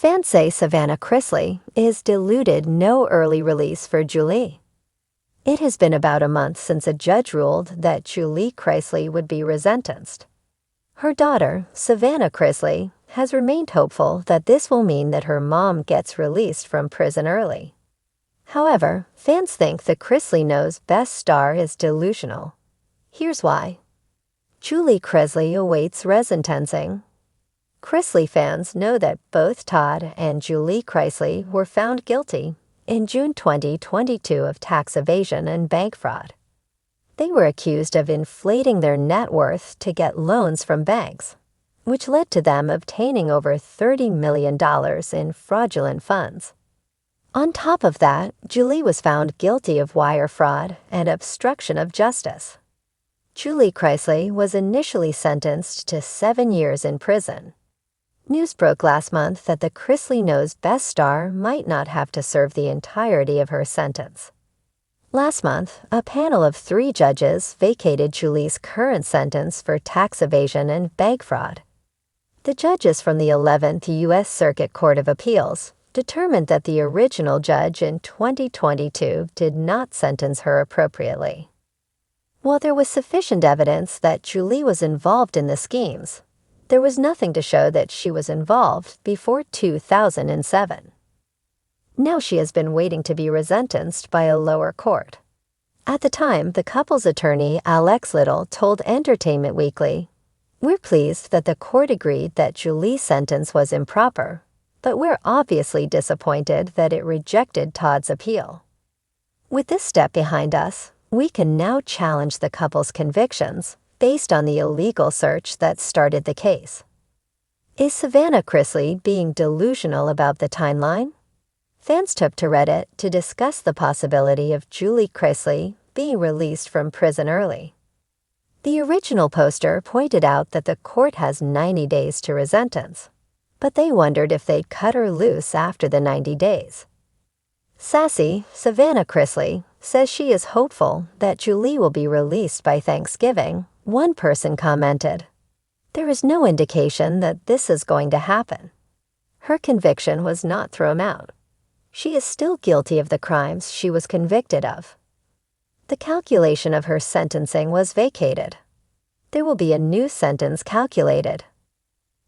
Fans say Savannah Chrisley is deluded no early release for Julie. It has been about a month since a judge ruled that Julie Chrisley would be resentenced. Her daughter, Savannah Chrisley, has remained hopeful that this will mean that her mom gets released from prison early. However, fans think the Chrisley knows best star is delusional. Here's why. Julie Chrisley awaits resentencing. Chrisley fans know that both Todd and Julie Chrisley were found guilty in June 2022 of tax evasion and bank fraud. They were accused of inflating their net worth to get loans from banks, which led to them obtaining over $30 million in fraudulent funds. On top of that, Julie was found guilty of wire fraud and obstruction of justice. Julie Chrisley was initially sentenced to 7 years in prison. News broke last month that the Chrisley knows best star might not have to serve the entirety of her sentence. Last month, a panel of 3 judges vacated Julie's current sentence for tax evasion and bank fraud. The judges from the 11th U.S. Circuit Court of Appeals determined that the original judge in 2022 did not sentence her appropriately. While there was sufficient evidence that Julie was involved in the schemes, there was nothing to show that she was involved before 2007. Now she has been waiting to be resentenced by a lower court. At the time, the couple's attorney, Alex Little, told Entertainment Weekly, "We're pleased that the court agreed that Julie's sentence was improper, but we're obviously disappointed that it rejected Todd's appeal. With this step behind us, we can now challenge the couple's convictions based on the illegal search that started the case." Is Savannah Chrisley being delusional about the timeline? Fans took to Reddit to discuss the possibility of Julie Chrisley being released from prison early. The original poster pointed out that the court has 90 days to resentence, but they wondered if they'd cut her loose after the 90 days. Sassy Savannah Chrisley says she is hopeful that Julie will be released by Thanksgiving. One person commented, "There is no indication that this is going to happen. Her conviction was not thrown out. She is still guilty of the crimes she was convicted of. The calculation of her sentencing was vacated. There will be a new sentence calculated."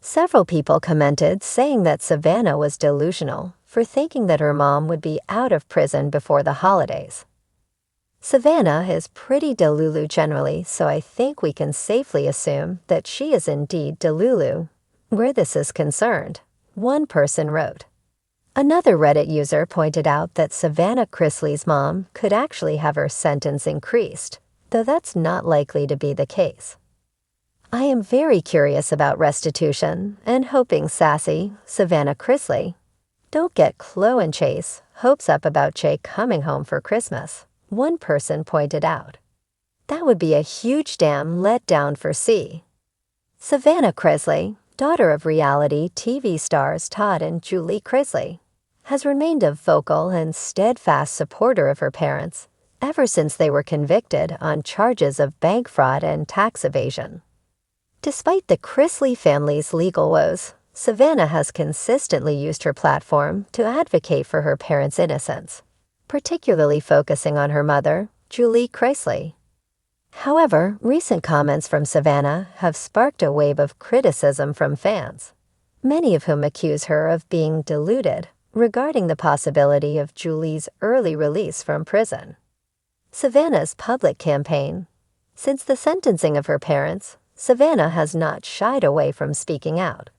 Several people commented saying that Savannah was delusional for thinking that her mom would be out of prison before the holidays. Savannah is pretty delulu generally, so I think we can safely assume that she is indeed delulu, where this is concerned, one person wrote. Another Reddit user pointed out that Savannah Chrisley's mom could actually have her sentence increased, though that's not likely to be the case. I am very curious about restitution and hoping Sassy, Savannah Chrisley, don't get Chloe and Chase hopes up about Jake coming home for Christmas, one person pointed out. That would be a huge damn letdown for C. Savannah Chrisley, daughter of reality TV stars Todd and Julie Chrisley, has remained a vocal and steadfast supporter of her parents ever since they were convicted on charges of bank fraud and tax evasion. Despite the Chrisley family's legal woes, Savannah has consistently used her platform to advocate for her parents' innocence, particularly focusing on her mother, Julie Chrisley. However, recent comments from Savannah have sparked a wave of criticism from fans, many of whom accuse her of being deluded regarding the possibility of Julie's early release from prison. Savannah's public campaign. Since the sentencing of her parents, Savannah has not shied away from speaking out.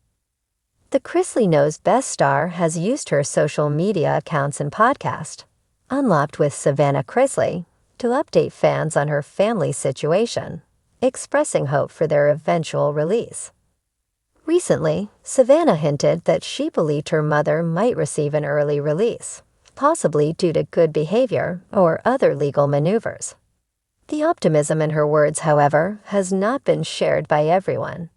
The Chrisley Knows Best star has used her social media accounts and podcast, Unlocked with Savannah Chrisley, to update fans on her family's situation, expressing hope for their eventual release. Recently, Savannah hinted that she believed her mother might receive an early release, possibly due to good behavior or other legal maneuvers. The optimism in her words, however, has not been shared by everyone.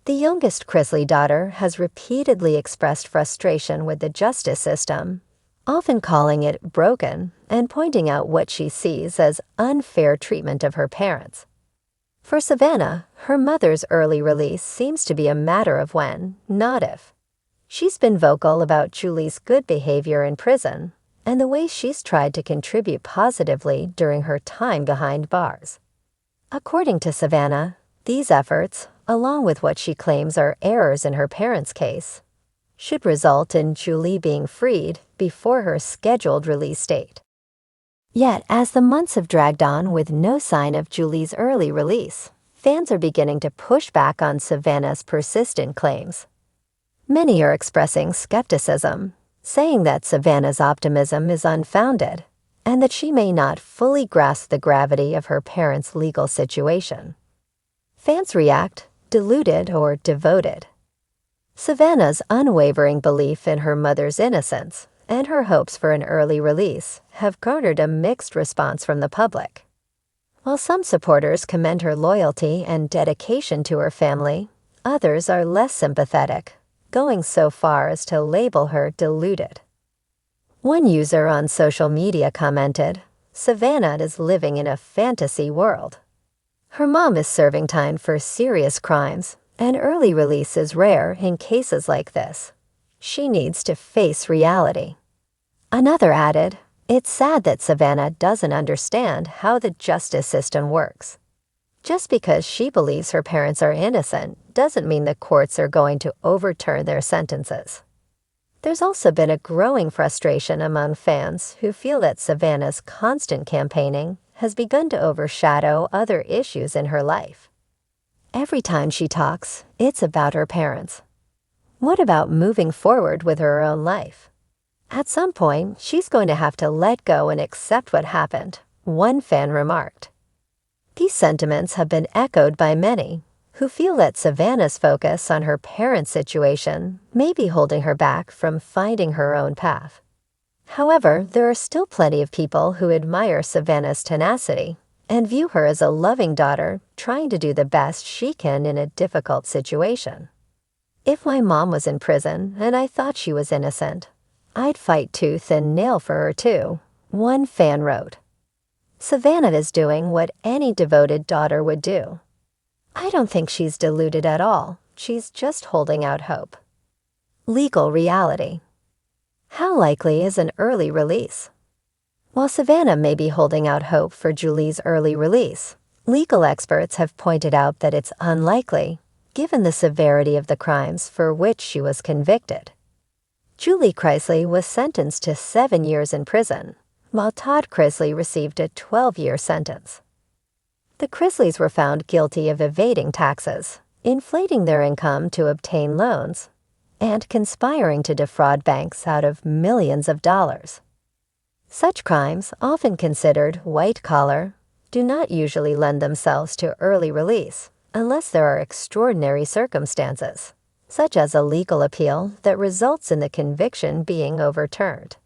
The youngest Chrisley daughter has repeatedly expressed frustration with the justice system, often calling it broken and pointing out what she sees as unfair treatment of her parents. For Savannah, her mother's early release seems to be a matter of when, not if. She's been vocal about Julie's good behavior in prison and the way she's tried to contribute positively during her time behind bars. According to Savannah, these efforts, along with what she claims are errors in her parents' case, should result in Julie being freed before her scheduled release date. Yet, as the months have dragged on with no sign of Julie's early release, fans are beginning to push back on Savannah's persistent claims. Many are expressing skepticism, saying that Savannah's optimism is unfounded and that she may not fully grasp the gravity of her parents' legal situation. Fans react, deluded or devoted. Savannah's unwavering belief in her mother's innocence and her hopes for an early release have garnered a mixed response from the public. While some supporters commend her loyalty and dedication to her family, others are less sympathetic, going so far as to label her deluded. One user on social media commented, "Savannah is living in a fantasy world. Her mom is serving time for serious crimes, and early release is rare in cases like this. She needs to face reality." Another added, "It's sad that Savannah doesn't understand how the justice system works. Just because she believes her parents are innocent doesn't mean the courts are going to overturn their sentences." There's also been a growing frustration among fans who feel that Savannah's constant campaigning has begun to overshadow other issues in her life. Every time she talks, it's about her parents. What about moving forward with her own life? At some point, she's going to have to let go and accept what happened, one fan remarked. These sentiments have been echoed by many, who feel that Savannah's focus on her parents' situation may be holding her back from finding her own path. However, there are still plenty of people who admire Savannah's tenacity and view her as a loving daughter trying to do the best she can in a difficult situation. "If my mom was in prison and I thought she was innocent, I'd fight tooth and nail for her too," one fan wrote. Savannah is doing what any devoted daughter would do. "I don't think she's deluded at all. She's just holding out hope." Legal reality. How likely is an early release? While Savannah may be holding out hope for Julie's early release, legal experts have pointed out that it's unlikely, given the severity of the crimes for which she was convicted. Julie Chrisley was sentenced to 7 years in prison, while Todd Chrisley received a 12-year sentence. The Chrisleys were found guilty of evading taxes, inflating their income to obtain loans, and conspiring to defraud banks out of millions of dollars. Such crimes, often considered white-collar, do not usually lend themselves to early release unless there are extraordinary circumstances, such as a legal appeal that results in the conviction being overturned.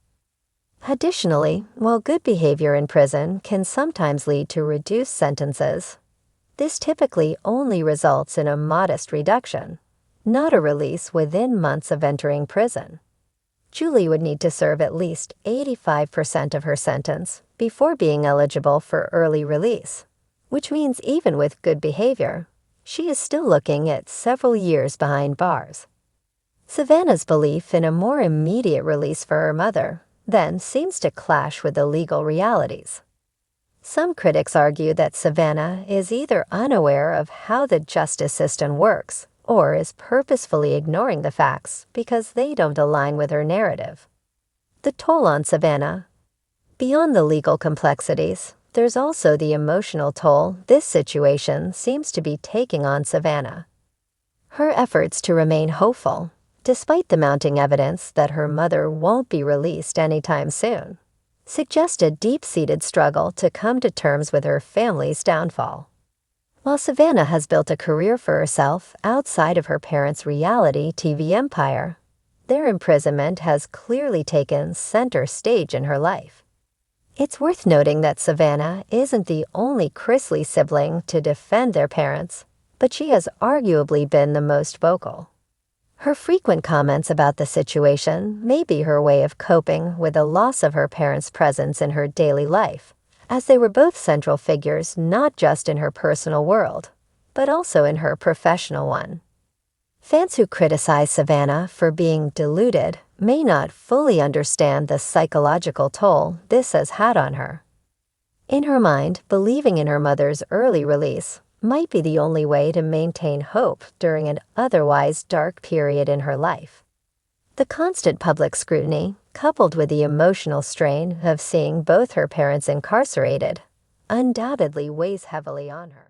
Additionally, while good behavior in prison can sometimes lead to reduced sentences, this typically only results in a modest reduction, not a release within months of entering prison. Julie would need to serve at least 85% of her sentence before being eligible for early release, which means even with good behavior, she is still looking at several years behind bars. Savannah's belief in a more immediate release for her mother then seems to clash with the legal realities. Some critics argue that Savannah is either unaware of how the justice system works or is purposefully ignoring the facts because they don't align with her narrative. The toll on Savannah. Beyond the legal complexities, there's also the emotional toll this situation seems to be taking on Savannah. Her efforts to remain hopeful, despite the mounting evidence that her mother won't be released anytime soon, suggest a deep-seated struggle to come to terms with her family's downfall. While Savannah has built a career for herself outside of her parents' reality TV empire, their imprisonment has clearly taken center stage in her life. It's worth noting that Savannah isn't the only Chrisley sibling to defend their parents, but she has arguably been the most vocal. Her frequent comments about the situation may be her way of coping with the loss of her parents' presence in her daily life, as they were both central figures not just in her personal world, but also in her professional one. Fans who criticize Savannah for being deluded may not fully understand the psychological toll this has had on her. In her mind, believing in her mother's early release might be the only way to maintain hope during an otherwise dark period in her life. The constant public scrutiny, coupled with the emotional strain of seeing both her parents incarcerated, undoubtedly weighs heavily on her.